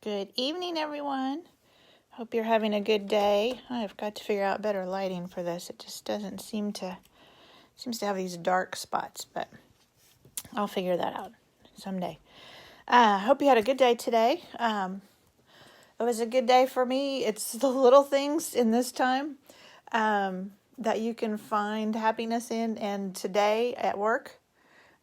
Good evening, everyone. Hope you're having a good day. I've got to figure out better lighting for this. It just doesn't seems to have these dark spots, but I'll figure that out someday. Hope you had a good day today. It was a good day for me. It's the little things in this time that you can find happiness in. And today at work,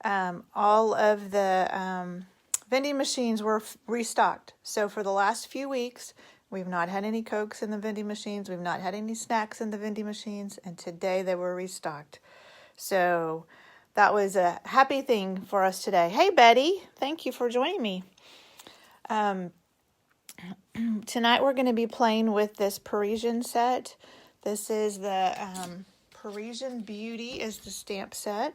all of the vending machines were restocked. So for the last few weeks, we've not had any Cokes in the vending machines. We've not had any snacks in the vending machines. And today they were restocked. So that was a happy thing for us today. Hey, Betty. Thank you for joining me. Tonight we're going to be playing with this Parisian set. This is the Parisian Beauty is the stamp set.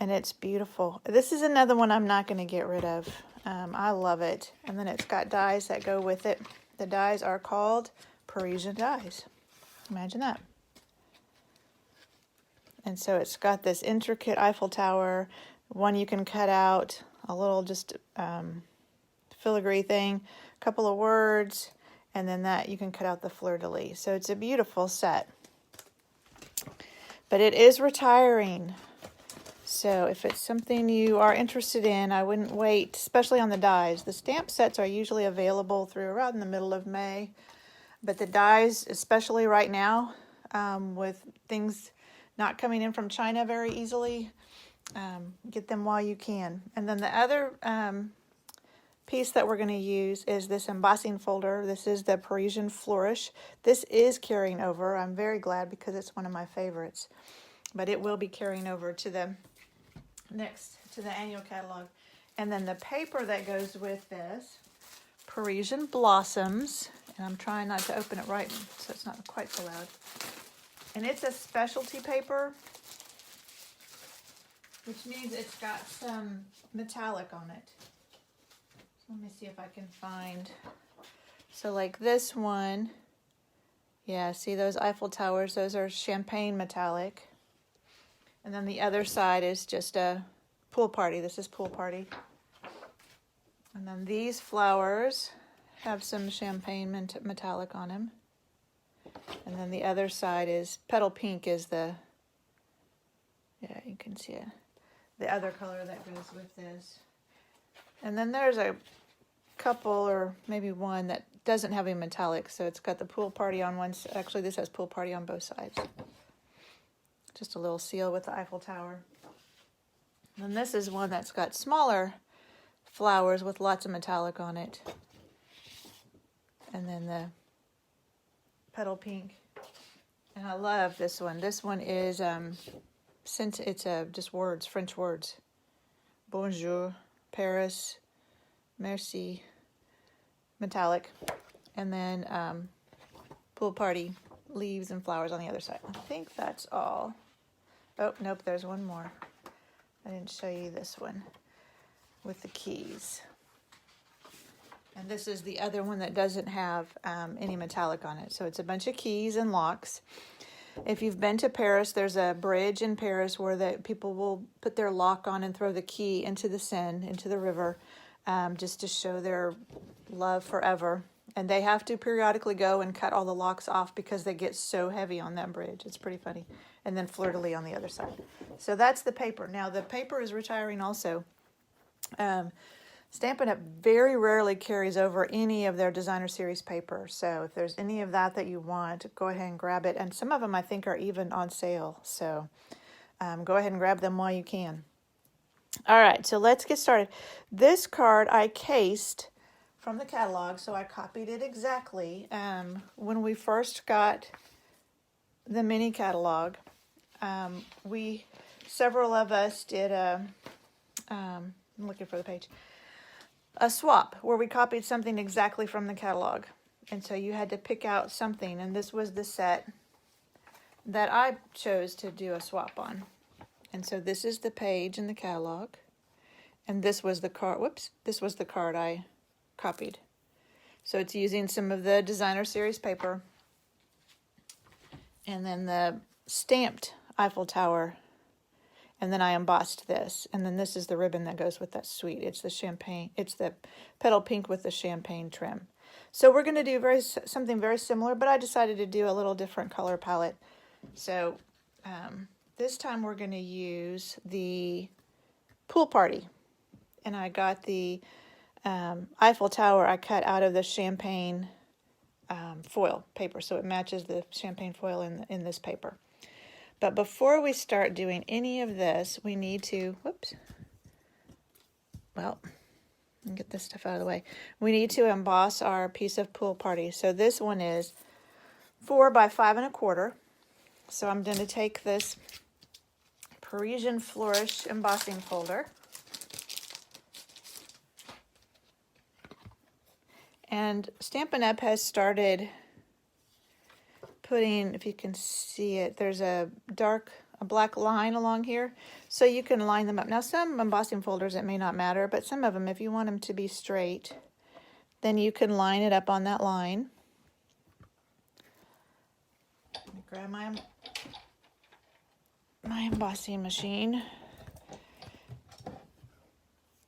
And it's beautiful. This is another one I'm not going to get rid of. I love it. And then it's got dies that go with it. The dies are called Parisian dies. Imagine that. And so it's got this intricate Eiffel Tower. One you can cut out. A little just filigree thing. A couple of words. And then that you can cut out the fleur-de-lis. So it's a beautiful set. But it is retiring. So if it's something you are interested in, I wouldn't wait, especially on the dies. The stamp sets are usually available through around the middle of May. But the dies, especially right now, with things not coming in from China very easily, get them while you can. And then the other piece that we're going to use is this embossing folder. This is the Parisian Flourish. This is carrying over. I'm very glad because it's one of my favorites. But it will be carrying over to the annual catalog. And then the paper that goes with this, Parisian Blossoms, and I'm trying not to open it right so it's not quite so loud. And it's a specialty paper, which means it's got some metallic on it. So let me see if I can find. So like this one, yeah, see those Eiffel Towers? Those are champagne metallic. And then the other side is just a pool party. This is pool party. And then these flowers have some champagne metallic on them. And then the other side is petal pink is the, yeah, you can see it. The other color that goes with this. And then there's a couple or maybe one that doesn't have a metallic. So it's got the pool party on one side. Actually, this has pool party on both sides. Just a little seal with the Eiffel Tower. And this is one that's got smaller flowers with lots of metallic on it. And then the petal pink. And I love this one. This one is, since it's just words, French words. Bonjour, Paris, merci, metallic. And then pool party, leaves and flowers on the other side. I think that's all. Oh, nope, there's one more. I didn't show you this one with the keys. And this is the other one that doesn't have any metallic on it. So it's a bunch of keys and locks. If you've been to Paris, there's a bridge in Paris where the people will put their lock on and throw the key into the Seine, into the river, just to show their love forever. And they have to periodically go and cut all the locks off because they get so heavy on that bridge. It's pretty funny. And then fleur-de-lis on the other side. So that's the paper. Now, the paper is retiring also. Stampin' Up! Very rarely carries over any of their designer series paper. So if there's any of that you want, go ahead and grab it. And some of them I think are even on sale. So go ahead and grab them while you can. All right, so let's get started. This card I cased from the catalog, so I copied it exactly. When we first got the mini catalog, several of us did I'm looking for the page, a swap where we copied something exactly from the catalog. And so you had to pick out something, and this was the set that I chose to do a swap on. And so this is the page in the catalog, and this was the card, this was the card I copied. So it's using some of the designer series paper, and then the stamped Eiffel Tower And then I embossed this. And then this is the ribbon that goes with that suite. It's the champagne, it's the petal pink with the champagne trim. So we're going to do something very similar, but I decided to do a little different color palette. So this time we're going to use the Pool Party. And I got the Eiffel Tower I cut out of the champagne foil paper. So it matches the champagne foil in this paper. But before we start doing any of this, we need to, get this stuff out of the way. We need to emboss our piece of Pool Party. So this one is 4 by 5 1/4. So I'm going to take this Parisian Flourish embossing folder. And Stampin' Up! Has started putting, if you can see it, there's a black line along here, so you can line them up. Now some embossing folders it may not matter, but some of them, if you want them to be straight, then you can line it up on that line. Let me grab my embossing machine.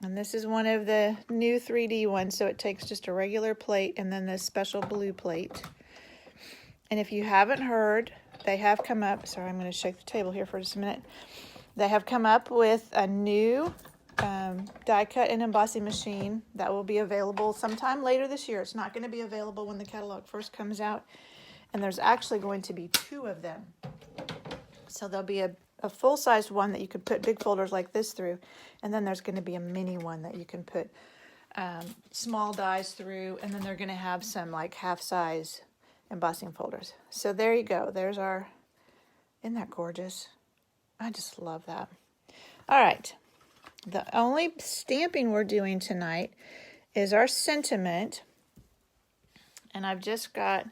And this is one of the new 3D ones, so it takes just a regular plate and then this special blue plate. And if you haven't heard, they have come up, sorry, I'm going to shake the table here for just a minute. They have come up with a new die cut and embossing machine that will be available sometime later this year. It's not going to be available when the catalog first comes out. And there's actually going to be 2 of them. So there'll be a full-sized one that you could put big folders like this through. And then there's going to be a mini one that you can put small dies through. And then they're going to have some like half-size embossing folders. So there you go. There's our, isn't that gorgeous? I just love that. All right. The only stamping we're doing tonight is our sentiment. And I've just got,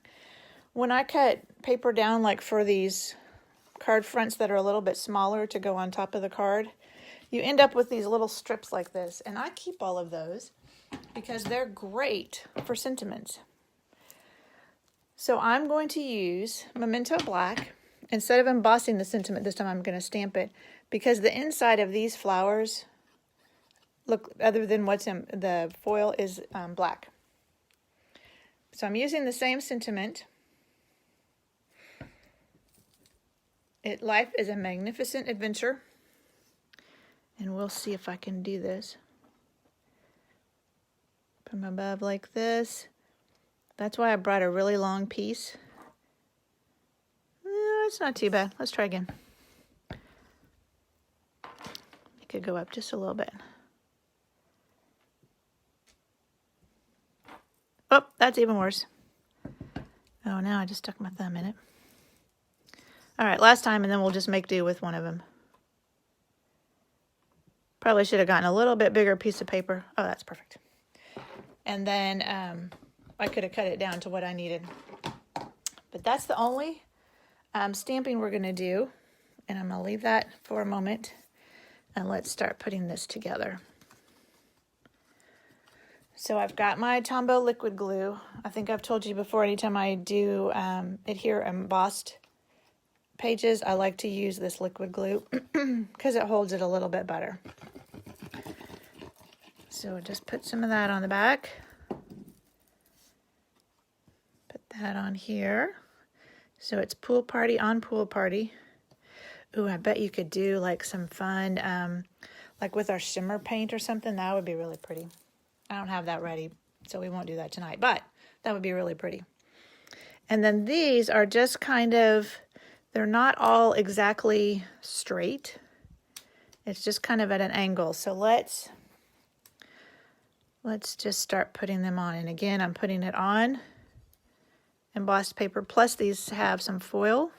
when I cut paper down like for these card fronts that are a little bit smaller to go on top of the card, you end up with these little strips like this. And I keep all of those because they're great for sentiments. So I'm going to use Memento Black. Instead of embossing the sentiment this time, I'm going to stamp it because the inside of these flowers, look, other than what's in the foil, is black. So I'm using the same sentiment. Life is a magnificent adventure. And we'll see if I can do this. Put them above like this. That's why I brought a really long piece. No, it's not too bad. Let's try again. It could go up just a little bit. Oh, that's even worse. Oh, now I just stuck my thumb in it. All right, last time, and then we'll just make do with one of them. Probably should have gotten a little bit bigger piece of paper. Oh, that's perfect. And then I could have cut it down to what I needed. But that's the only stamping we're going to do. And I'm going to leave that for a moment. And let's start putting this together. So I've got my Tombow liquid glue. I think I've told you before, anytime I do adhere embossed pages, I like to use this liquid glue because it holds it a little bit better. So just put some of that on the back. Put that on here. So it's Pool Party on Pool Party. Ooh, I bet you could do like some fun, like with our shimmer paint or something. That would be really pretty. I don't have that ready, so we won't do that tonight, but that would be really pretty. And then these are just kind of, they're not all exactly straight. It's just kind of at an angle. So let's just start putting them on. And again, I'm putting it on embossed paper, plus these have some foil.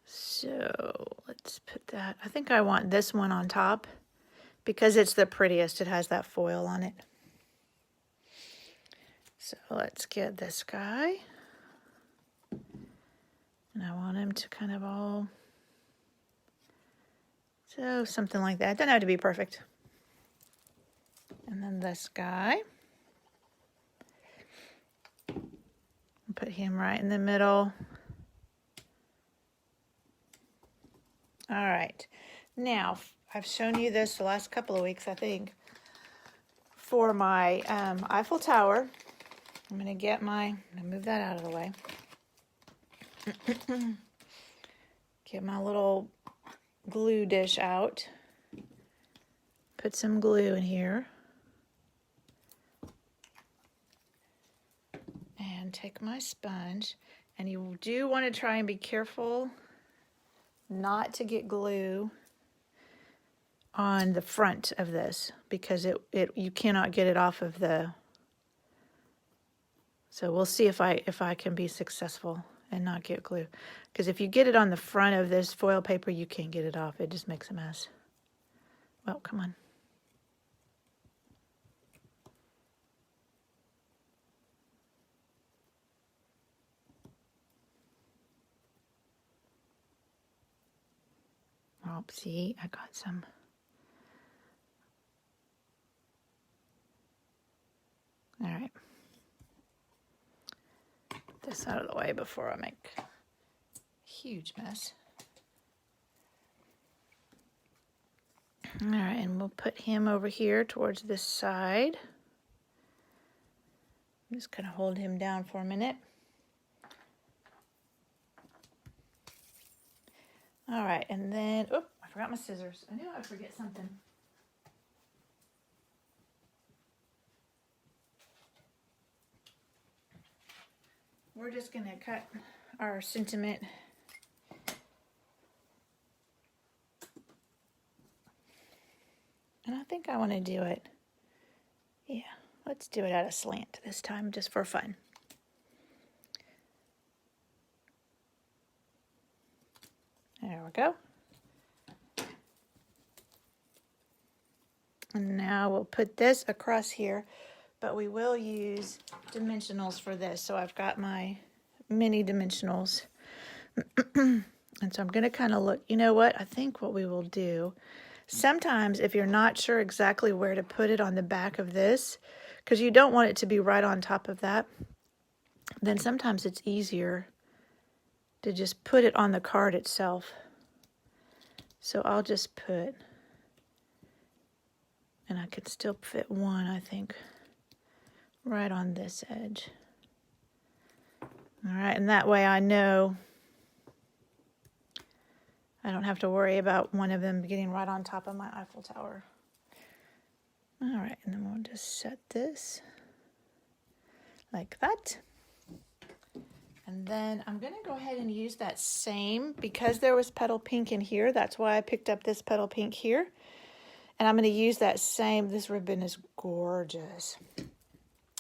So let's put that, I think I want this one on top because it's the prettiest. It has that foil on it. So let's get this guy. And I want him to kind of all, so something like that. It doesn't have to be perfect. And then this guy. Put him right in the middle. All right. Now, I've shown you this the last couple of weeks, I think, for my Eiffel Tower. I'm going to move that out of the way. Get my little glue dish out. Put some glue in here. And take my sponge. And you do want to try and be careful not to get glue on the front of this, because you cannot get it off of the. So we'll see if I can be successful and not get glue. Because if you get it on the front of this foil paper, you can't get it off. It just makes a mess. Well, come on. Oh, see, I got some. All right. Put this out of the way before I make a huge mess. All right, and we'll put him over here towards this side. I'm just going to hold him down for a minute. All right, and then, oh, I forgot my scissors. I knew I'd forget something. We're just going to cut our sentiment. And I think I want to do it. Yeah, let's do it at a slant this time, just for fun. There we go. And now we'll put this across here, but we will use dimensionals for this. So I've got my mini dimensionals. And so I'm going to kind of look, you know what? I think what we will do, sometimes if you're not sure exactly where to put it on the back of this, because you don't want it to be right on top of that, then sometimes it's easier to just put it on the card itself. So I'll just put, and I could still fit one, I think, right on this edge. All right, and that way I know I don't have to worry about one of them getting right on top of my Eiffel Tower. All right, and then we'll just set this like that. And then I'm going to go ahead and use that same, because there was petal pink in here, that's why I picked up this petal pink here. And I'm going to use that same, this ribbon is gorgeous.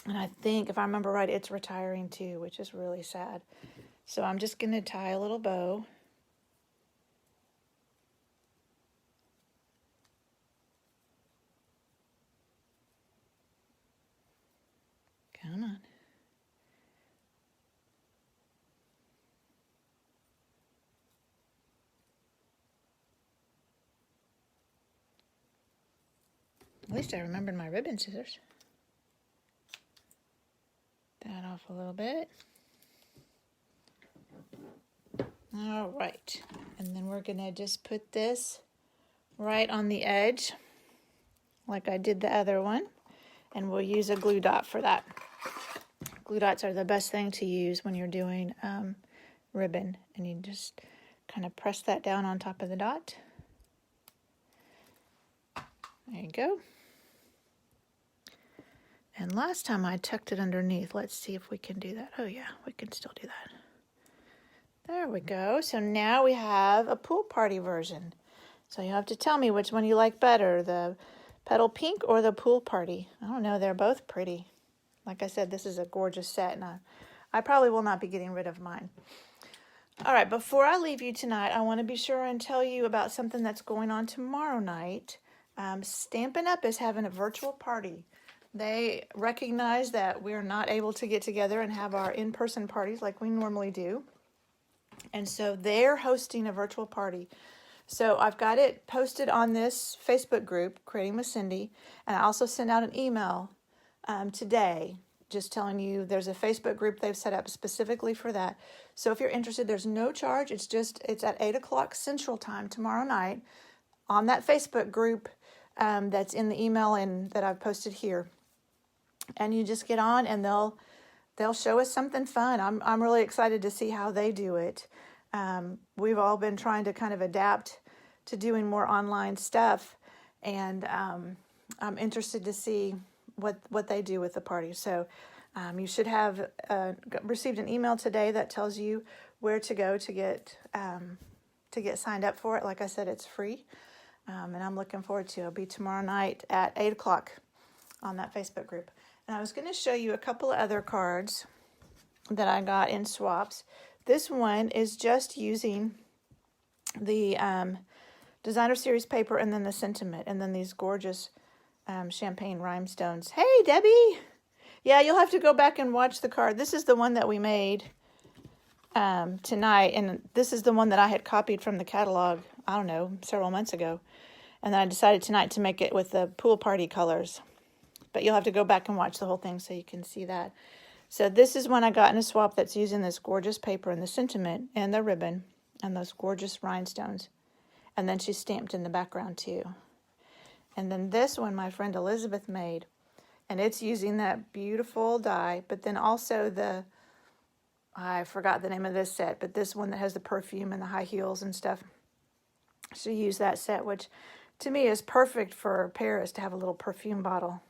And I think, if I remember right, it's retiring too, which is really sad. So I'm just going to tie a little bow. Come on. At least I remembered my ribbon scissors. That off a little bit. All right. And then we're going to just put this right on the edge, like I did the other one. And we'll use a glue dot for that. Glue dots are the best thing to use when you're doing ribbon. And you just kind of press that down on top of the dot. There you go. And last time I tucked it underneath. Let's see if we can do that. Oh yeah, we can still do that. There we go. So now we have a pool party version. So you have to tell me which one you like better, the petal pink or the pool party. I don't know, they're both pretty. Like I said, this is a gorgeous set, and I probably will not be getting rid of mine. All right, before I leave you tonight, I want to be sure and tell you about something that's going on tomorrow night. Stampin' Up! Is having a virtual party. They recognize that we're not able to get together and have our in-person parties like we normally do. And so they're hosting a virtual party. So I've got it posted on this Facebook group, Creating with Cindy, and I also sent out an email today just telling you there's a Facebook group they've set up specifically for that. So if you're interested, there's no charge. It's at 8 o'clock Central Time tomorrow night on that Facebook group that's in the email and that I've posted here. And you just get on and they'll show us something fun. I'm really excited to see how they do it. We've all been trying to kind of adapt to doing more online stuff, and I'm interested to see what they do with the party. So you should have received an email today that tells you where to go to get signed up for it. Like I said, it's free, and I'm looking forward to it. It'll be tomorrow night at 8 o'clock on that Facebook group. And I was going to show you a couple of other cards that I got in swaps. This one is just using the Designer Series paper and then the sentiment and then these gorgeous champagne rhinestones. Hey, Debbie! Yeah, you'll have to go back and watch the card. This is the one that we made tonight, and this is the one that I had copied from the catalog, I don't know, several months ago. And then I decided tonight to make it with the pool party colors. But you'll have to go back and watch the whole thing so you can see that. So this is one I got in a swap that's using this gorgeous paper and the sentiment and the ribbon and those gorgeous rhinestones. And then she's stamped in the background too. And then this one my friend Elizabeth made. And it's using that beautiful die, but then also I forgot the name of this set, but this one that has the perfume and the high heels and stuff. She used that set, which to me is perfect for Paris to have a little perfume bottle.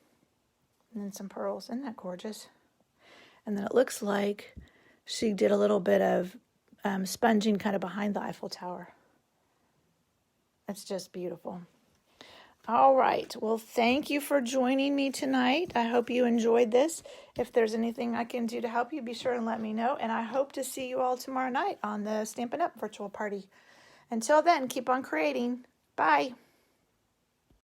And then some pearls. Isn't that gorgeous? And then it looks like she did a little bit of sponging kind of behind the Eiffel Tower. It's just beautiful. All right. Well, thank you for joining me tonight. I hope you enjoyed this. If there's anything I can do to help you, be sure and let me know. And I hope to see you all tomorrow night on the Stampin' Up! Virtual party. Until then, keep on creating. Bye.